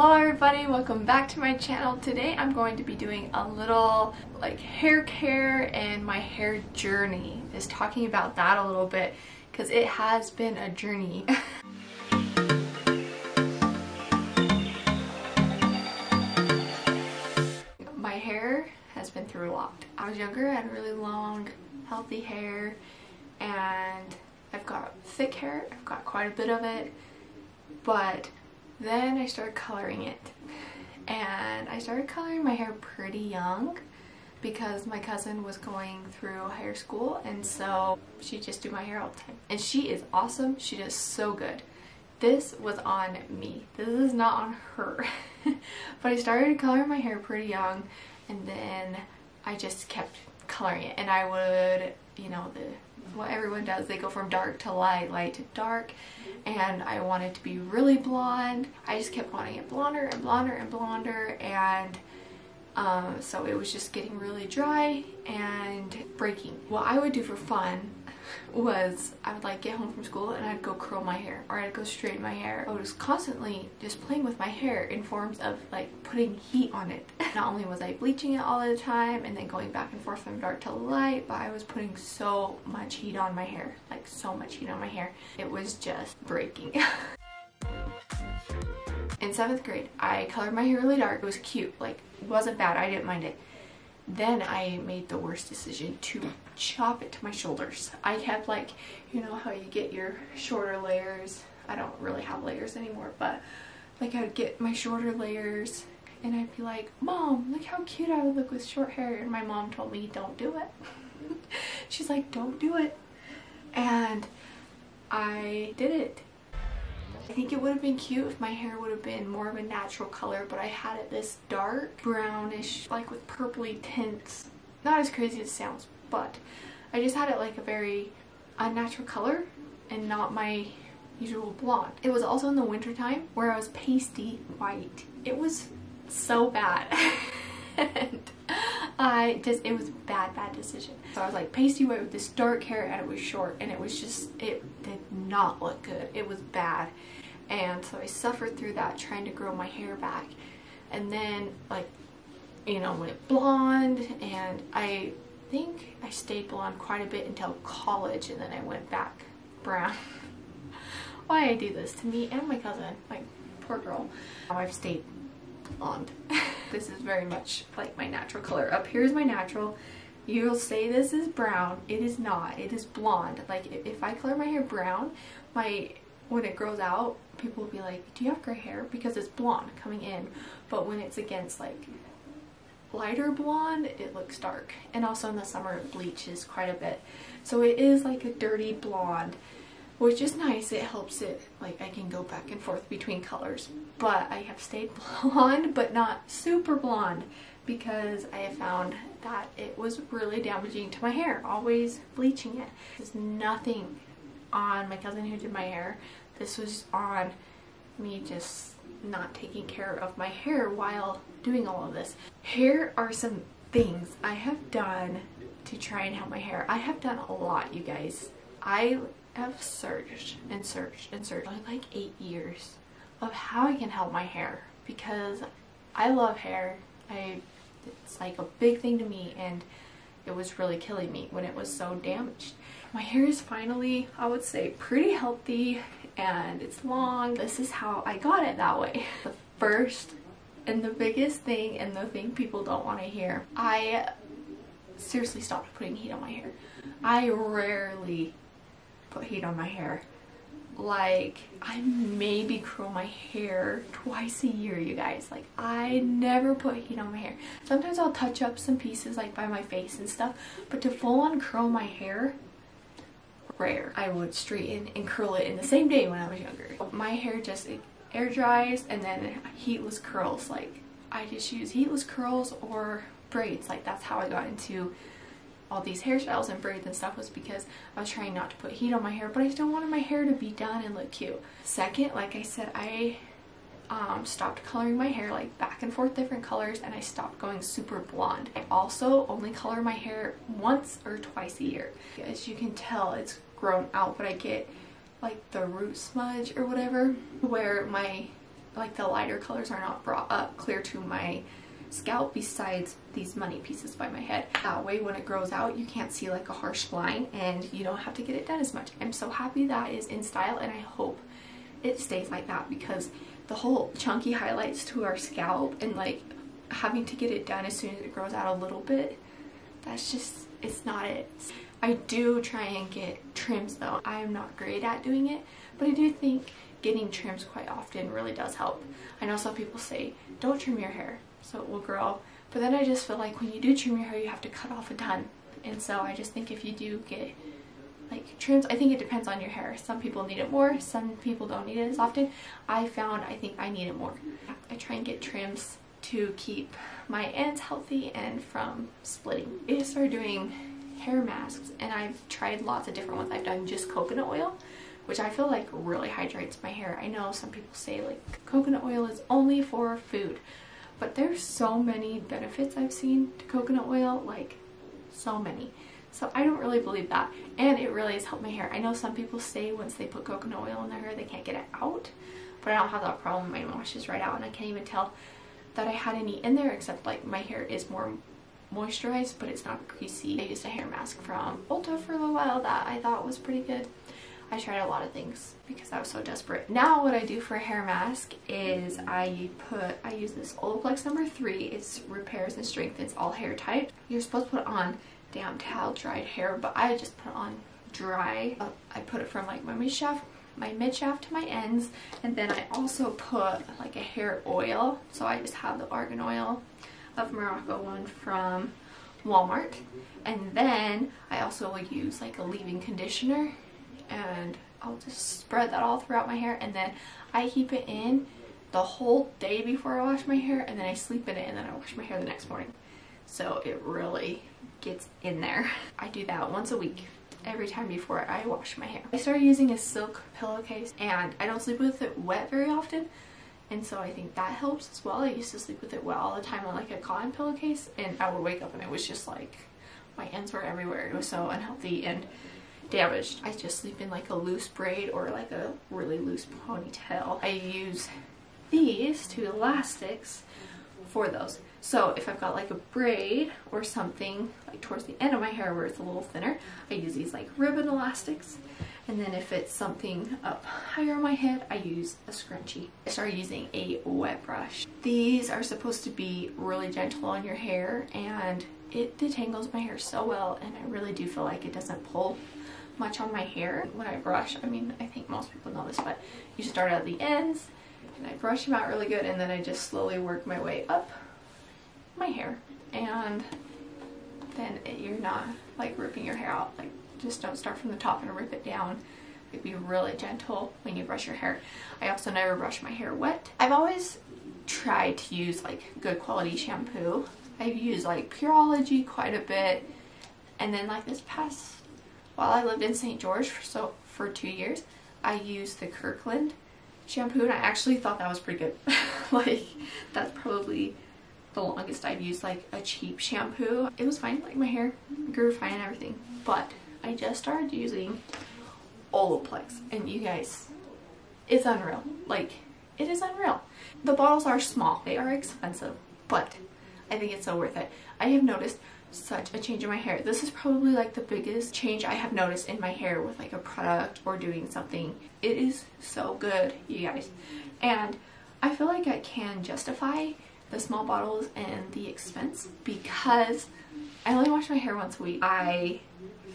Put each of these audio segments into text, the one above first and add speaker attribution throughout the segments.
Speaker 1: Hello everybody, welcome back to my channel. Today I'm going to be doing a little hair care and my hair journey. Just talking about that a little bit because it has been a journey. My hair has been through a lot. I was younger, I had really long, healthy hair, and I've got thick hair. I've got quite a bit of it, but then I started coloring it, and I started coloring my hair pretty young because my cousin was going through hair school, and so she'd just do my hair all the time. And she is awesome. She does so good. This was on me. This is not on her. But I started coloring my hair pretty young, and then I just kept coloring it. And I would, you know, what everyone does, they go from dark to light, light to dark, and I wanted to be really blonde. I just kept wanting it blonder and blonder and blonder, and so it was just getting really dry and breaking. What I would do for fun was I would get home from school and I'd go curl my hair, or I'd go straighten my hair. I was constantly just playing with my hair in forms of putting heat on it. Not only was I bleaching it all the time and then going back and forth from dark to light, but I was putting so much heat on my hair, so much heat on my hair. It was just breaking. In 7th grade, I colored my hair really dark. It was cute, it wasn't bad, I didn't mind it. Then I made the worst decision to chop it to my shoulders. I kept you know how you get your shorter layers. I don't really have layers anymore, but I would get my shorter layers and I'd be like, Mom, look how cute I would look with short hair. And my mom told me, don't do it. She's like, don't do it. And I did it. I think it would have been cute if my hair would have been more of a natural color, but I had it this dark brownish, with purpley tints. Not as crazy as it sounds, but I just had it a very unnatural color and not my usual blonde. It was also in the winter time where I was pasty white. It was so bad. And it was a bad decision. So I was pasty white with this dark hair, and it was short, and it did not look good. It was bad. And so I suffered through that, trying to grow my hair back. And then went blonde, and I think I stayed blonde quite a bit until college, and then I went back brown. Why I do this to me and my cousin, poor girl. Now I've stayed blonde. This is very much my natural color. Up here is my natural. You'll say this is brown. It is not. It is blonde. If I color my hair brown, when it grows out, people will be like, do you have gray hair? Because it's blonde coming in. But when it's against lighter blonde, it looks dark. And also in the summer it bleaches quite a bit. So it is a dirty blonde, which is nice. It helps it, I can go back and forth between colors. But I have stayed blonde, but not super blonde, because I have found that it was really damaging to my hair, always bleaching it. There's nothing on my cousin who did my hair. This was on me just not taking care of my hair while doing all of this. Here are some things I have done to try and help my hair. I have done a lot, you guys. I have searched and searched and searched for 8 years of how I can help my hair, because I love hair. It's a big thing to me, and it was really killing me when it was so damaged. My hair is finally, I would say, pretty healthy, and it's long. This is how I got it that way. The first and the biggest thing, and the thing people don't want to hear, I seriously stopped putting heat on my hair. I rarely put heat on my hair. I maybe curl my hair twice a year, you guys. I never put heat on my hair. Sometimes I'll touch up some pieces by my face and stuff, but to full on curl my hair, rare. I would straighten and curl it in the same day when I was younger. My hair just air dries, and then heatless curls. I just use heatless curls or braids. That's how I got into all these hairstyles and braids and stuff, was because I was trying not to put heat on my hair, but I still wanted my hair to be done and look cute. Second, like I said, I stopped coloring my hair back and forth different colors, and I stopped going super blonde. I also only color my hair once or twice a year. As you can tell, it's grown out, but I get the root smudge or whatever, where my like the lighter colors are not brought up clear to my scalp besides these money pieces by my head. That way when it grows out you can't see like a harsh line and you don't have to get it done as much. I'm so happy that is in style, and I hope it stays like that, because the whole chunky highlights to our scalp and like having to get it done as soon as it grows out a little bit, that's just, it's not it. I do try and get trims though. I am not great at doing it, but I do think getting trims quite often really does help. I know some people say don't trim your hair so it will grow, but then I just feel like when you do trim your hair you have to cut off a ton, and so I just think if you do get like trims, I think it depends on your hair. Some people need it more, some people don't need it as often. I think I need it more. I try and get trims to keep my ends healthy and from splitting. I just started doing hair masks, and I've tried lots of different ones. I've done just coconut oil, which I feel like really hydrates my hair. I know some people say like coconut oil is only for food, but there's so many benefits I've seen to coconut oil, like so many. So I don't really believe that, and it really has helped my hair. I know some people say once they put coconut oil in their hair they can't get it out, but I don't have that problem. Mine washes right out, and I can't even tell that I had any in there, except like my hair is more moisturized but it's not greasy. I used a hair mask from Ulta for a little while that I thought was pretty good. I tried a lot of things because I was so desperate. Now what I do for a hair mask is I use this Olaplex No. 3. It's repairs and strengthens all hair types. You're supposed to put it on damp towel dried hair, but I just put it on dry. I put it from like my mid shaft to my ends, and then I also put like a hair oil. So I just have the argan oil of Morocco one from Walmart, and then I also will use like a leave-in conditioner, and I'll just spread that all throughout my hair, and then I keep it in the whole day before I wash my hair, and then I sleep in it, and then I wash my hair the next morning. So it really gets in there. I do that once a week, every time before I wash my hair. I started using a silk pillowcase, and I don't sleep with it wet very often, and so I think that helps as well. I used to sleep with it wet all the time on like a cotton pillowcase, and I would wake up and it was just like my ends were everywhere. It was so unhealthy and damaged. I just sleep in like a loose braid or like a really loose ponytail. I use these two elastics for those. So if I've got like a braid or something like towards the end of my hair where it's a little thinner, I use these like ribbon elastics. And then if it's something up higher on my head, I use a scrunchie. I started using a wet brush. These are supposed to be really gentle on your hair, and it detangles my hair so well, and I really do feel like it doesn't pull much on my hair when I brush. I mean, I think most people know this, but you start at the ends and I brush them out really good, and then I just slowly work my way up my hair, and then you're not like ripping your hair out. Like, just don't start from the top and rip it down. Like, be really gentle when you brush your hair. I also never brush my hair wet. I've always tried to use like good quality shampoo. I've used like Pureology quite a bit, and then like this past, while I lived in St. George for 2 years, I used the Kirkland shampoo, and I actually thought that was pretty good. Like, that's probably the longest I've used like a cheap shampoo. It was fine, like my hair grew fine and everything, but I just started using Olaplex, and you guys, it's unreal. Like, it is unreal. The bottles are small, they are expensive, but I think it's so worth it. I have noticed such a change in my hair. This is probably like the biggest change I have noticed in my hair with like a product or doing something. It is so good, you guys. And I feel like I can justify the small bottles and the expense because I only wash my hair once a week. I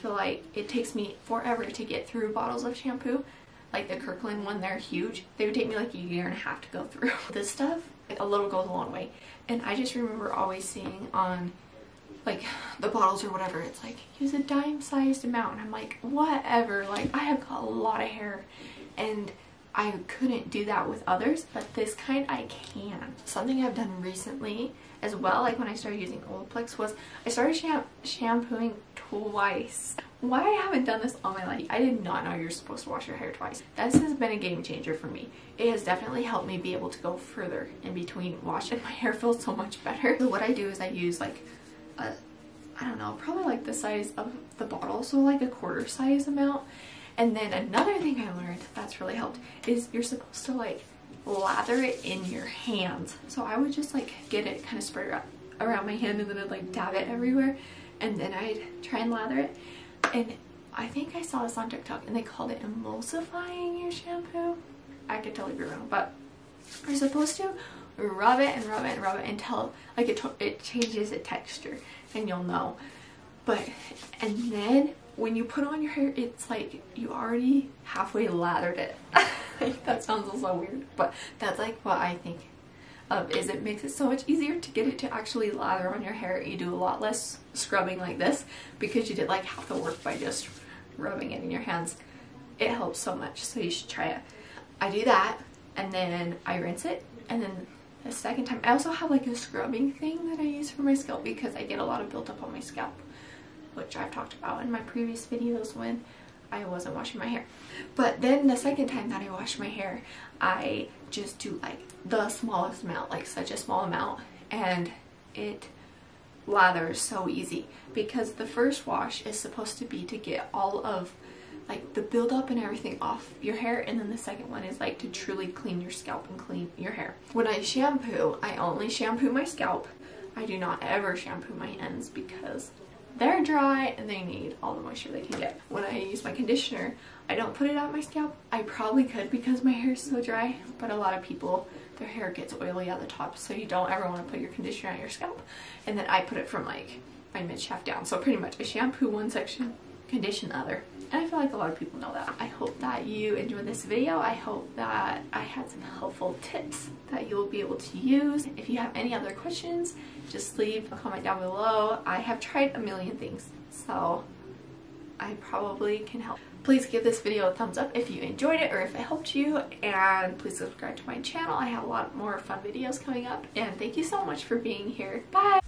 Speaker 1: feel like it takes me forever to get through bottles of shampoo. Like the Kirkland one, they're huge. They would take me like a year and a half to go through. This stuff, a little goes a long way. And I just remember always seeing on like the bottles or whatever, it's like use a dime-sized amount, and I'm like, whatever. Like, I have got a lot of hair and I couldn't do that with others, but this kind I can. Something I've done recently as well, like when I started using Olaplex, was I started shampooing twice. Why I haven't done this all my life? I did not know you're supposed to wash your hair twice. This has been a game changer for me. It has definitely helped me be able to go further in between washing. My hair feels so much better. So what I do is I use like a, I don't know, probably like the size of the bottle, so like a quarter size amount. And then another thing I learned that's really helped is you're supposed to like lather it in your hands. So I would just like get it kind of spread around my hand, and then I'd like dab it everywhere, and then I'd try and lather it. And I think I saw this on TikTok and they called it emulsifying your shampoo. I could totally be wrong, but you're supposed to rub it and rub it and rub it until like it changes its texture, and you'll know. But and then when you put on your hair, it's like you already halfway lathered it. That sounds so weird, but that's like what I think of, is it makes it so much easier to get it to actually lather on your hair. You do a lot less scrubbing like this because you did like half the work by just rubbing it in your hands. It helps so much, so you should try it. I do that, and then I rinse it, and then the second time I also have like a scrubbing thing that I use for my scalp because I get a lot of built up on my scalp, which I've talked about in my previous videos when I wasn't washing my hair. But then the second time that I wash my hair, I just do like the smallest amount, like such a small amount, and it lathers so easy because the first wash is supposed to be to get all of like the buildup and everything off your hair, and then the second one is like to truly clean your scalp and clean your hair. When I shampoo, I only shampoo my scalp. I do not ever shampoo my ends because they're dry and they need all the moisture they can get. When I use my conditioner, I don't put it on my scalp. I probably could because my hair is so dry, but a lot of people, their hair gets oily at the top, so you don't ever want to put your conditioner on your scalp. And then I put it from like my mid-shaft down. So pretty much I shampoo one section, condition the other. And I feel like a lot of people know that. I hope that you enjoyed this video. I hope that I had some helpful tips that you'll be able to use. If you have any other questions, just leave a comment down below. I have tried a million things, so I probably can help. Please give this video a thumbs up if you enjoyed it or if it helped you, and please subscribe to my channel. I have a lot more fun videos coming up, and thank you so much for being here. Bye!